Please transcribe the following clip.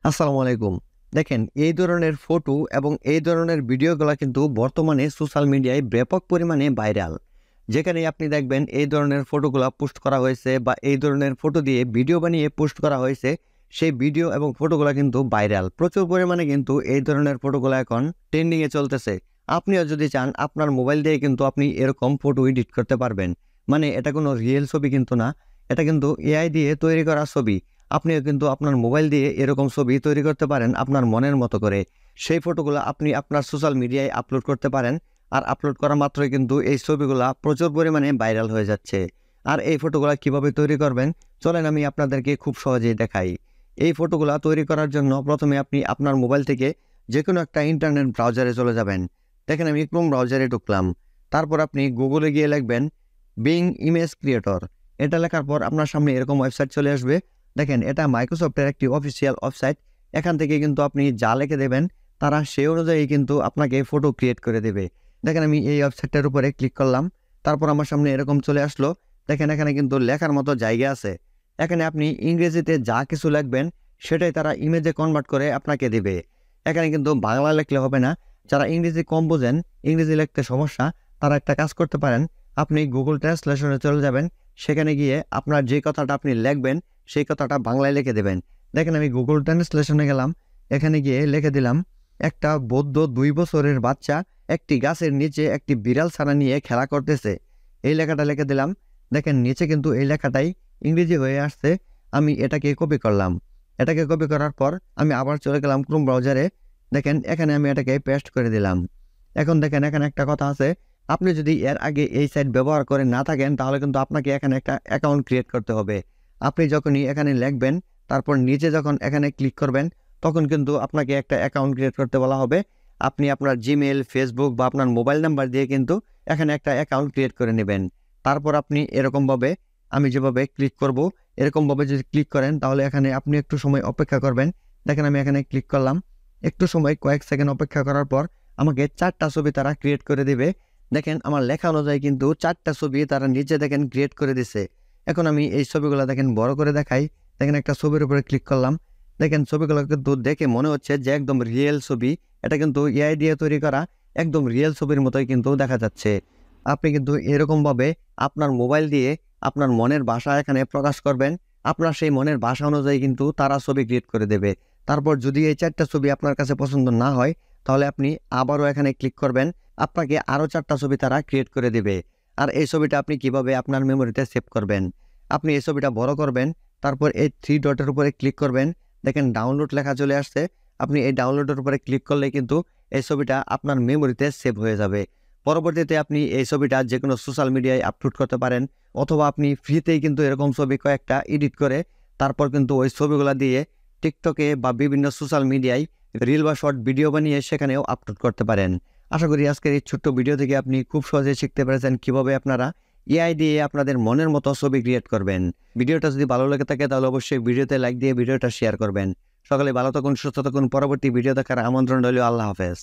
আসসালামু আলাইকুম। দেখেন এই ধরনের ফটো এবং এই ধরনের ভিডিওগুলা কিন্তু বর্তমানে সোশ্যাল মিডিয়ায় ব্যাপক পরিমাণে ভাইরাল। যেখানেই আপনি দেখবেন এই ধরনের ফটোগুলা পোস্ট করা হয়েছে বা এই ধরনের ফটো দিয়ে ভিডিও বানিয়ে পোস্ট করা হয়েছে, সেই ভিডিও এবং ফটোগুলা কিন্তু ভাইরাল। প্রচুর পরিমাণে কিন্তু এই ধরনের ফটোগুলা এখন ট্রেন্ডিং এ চলতেছে। আপনিও যদি চান আপনার মোবাইল দিয়ে কিন্তু আপনি এরকম ফটো এডিট করতে পারবেন। মানে এটা কোনো রিয়েল ছবি কিন্তু না। এটা কিন্তু এআই দিয়ে তৈরি করা ছবি। আপনিও কিন্তু আপনার মোবাইল দিয়ে এরকম ছবি তৈরি করতে পারেন আপনার মনের মতো করে। সেই ফটোগুলো আপনি আপনার সোশ্যাল মিডিয়ায় আপলোড করতে পারেন। আর আপলোড করা মাত্রই কিন্তু এই ছবিগুলা প্রচুর পরিমাণে ভাইরাল হয়ে যাচ্ছে। আর এই ফটোগুলা কিভাবে তৈরি করবেন, চলেন আমি আপনাদেরকে খুব সহজেই দেখাই। এই ফটোগুলা তৈরি করার জন্য প্রথমে আপনি আপনার মোবাইল থেকে যেকোনো একটা ইন্টারনেট ব্রাউজারে চলে যাবেন। দেখেন আমি ক্রোম ব্রাউজারে ঢুকলাম। তারপর আপনি গুগলে গিয়ে লিখবেন বিং ইমেজ ক্রিয়েটর। এটা লেখার পর আপনার সামনে এরকম ওয়েবসাইট চলে আসবে। দেখেন এটা মাইক্রোসফটের একটি অফিসিয়াল ওয়েবসাইট। এখান থেকে কিন্তু আপনি যা লিখে দেবেন তারা সেই অনুযায়ী কিন্তু আপনাকে ফটো ক্রিয়েট করে দেবে। দেখেন আমি এই ওয়েবসাইটটার উপরে ক্লিক করলাম। তারপর আমার সামনে এরকম চলে আসলো। দেখেন এখানে কিন্তু লেখার মতো জায়গা আছে। এখানে আপনি ইংরেজিতে যা কিছু লিখবেন সেটাই তারা ইমেজে কনভার্ট করে আপনাকে দিবে। এখানে কিন্তু বাংলা লিখলে হবে না। যারা ইংরেজি কম বোঝেন, ইংরেজি লিখতে সমস্যা, তারা একটা কাজ করতে পারেন। আপনি গুগল ট্রান্সলেশনে চলে যাবেন। সেখানে গিয়ে আপনার যে কথাটা আপনি লিখবেন সেই কথাটা বাংলায় লিখে দেবেন। দেখেন আমি গুগল ট্রান্সলেশনে গেলাম। এখানে গিয়ে লিখে দিলাম, একটা বৌদ্ধ 2 বছরের বাচ্চা একটি গাছের নিচে একটি বিড়াল ছানা নিয়ে খেলা করতেছে। এই লেখাটা লিখে দিলাম। দেখেন নিচে কিন্তু এই লেখাটাই ইংরেজি হয়ে আসছে। আমি এটাকে কপি করলাম। এটাকে কপি করার পর আমি আবার চলে গেলাম ক্রোম ব্রাউজারে। দেখেন এখানে আমি এটাকে পেস্ট করে দিলাম। এখন দেখেন এখানে একটা কথা আছে, আপনি যদি এর আগে এই সাইট ব্যবহার করে না থাকেন তাহলে কিন্তু আপনাকে এখানে একটা অ্যাকাউন্ট ক্রিয়েট করতে হবে। আপনি যখনই এখানে লিখবেন, তারপর নিচে যখন এখানে ক্লিক করবেন, তখন কিন্তু আপনাকে একটা অ্যাকাউন্ট ক্রিয়েট করতে বলা হবে। আপনি আপনার জিমেল, ফেসবুক বা আপনার মোবাইল নাম্বার দিয়ে কিন্তু এখানে একটা অ্যাকাউন্ট ক্রিয়েট করে নেবেন। তারপর আপনি এরকমভাবে, আমি যেভাবে ক্লিক করব, এরকমভাবে যদি ক্লিক করেন তাহলে এখানে আপনি একটু সময় অপেক্ষা করবেন। দেখেন আমি এখানে ক্লিক করলাম। একটু সময় কয়েক সেকেন্ড অপেক্ষা করার পর আমাকে 4টা ছবি তারা ক্রিয়েট করে দিবে। দেখেন আমার লেখা অনুযায়ী কিন্তু 4টা ছবি তারা নিচে দেখেন ক্রিয়েট করে দিছে। এখন আমি এই ছবিগুলো দেখেন বড় করে দেখাই। দেখেন একটা ছবির উপরে ক্লিক করলাম। দেখেন ছবিগুলো কিন্তু দেখে মনে হচ্ছে যে একদম রিয়েল ছবি। এটা কিন্তু এআই দিয়ে তৈরি করা, একদম রিয়েল ছবির মতোই কিন্তু দেখা যাচ্ছে। আপনি কিন্তু এরকমভাবে আপনার মোবাইল দিয়ে আপনার মনের ভাষা এখানে প্রকাশ করবেন। আপনার সেই মনের ভাষা অনুযায়ী কিন্তু তারা ছবি ক্রিয়েট করে দেবে। তারপর যদি এই 4টা ছবি আপনার কাছে পছন্দ না হয় তাহলে আপনি আবারও এখানে ক্লিক করবেন। আপনাকে আরও 4টা ছবি তারা ক্রিয়েট করে দেবে। আর এই ছবিটা আপনি কিভাবে আপনার মেমোরিতে সেভ করবেন, আপনি এই ছবিটা বড় করবেন। তারপর এই 3 ডটের উপরে ক্লিক করবেন। দেখেন ডাউনলোড লেখা চলে আসছে। আপনি এই ডাউনলোডের উপরে ক্লিক করলে কিন্তু এই ছবিটা আপনার মেমোরিতে সেভ হয়ে যাবে। পরবর্তীতে আপনি এই ছবিটা যে কোনো সোশ্যাল মিডিয়ায় আপলোড করতে পারেন, অথবা আপনি ফ্রিতেই কিন্তু এরকম ছবি কয়েকটা এডিট করে তারপর কিন্তু ওই ছবিগুলো দিয়ে টিকটকে বা বিভিন্ন সোশ্যাল মিডিয়ায় রিল বা শর্ট ভিডিও বানিয়ে সেখানেও আপলোড করতে পারেন। আশা করি আজকের এই ছোট্ট ভিডিও থেকে আপনি খুব সহজে শিখতে পেরেছেন কিভাবে আপনারা এআই দিয়ে আপনাদের মনের মতো ছবি ক্রিয়েট করবেন। ভিডিওটা যদি ভালো লেগে থাকে তাহলে অবশ্যই ভিডিওতে লাইক দিয়ে ভিডিওটা শেয়ার করবেন। সকলে ভালো থাকুন, সুস্থ থাকুন। পরবর্তী ভিডিও দেখার আমন্ত্রণ রইল। আল্লাহ হাফেজ।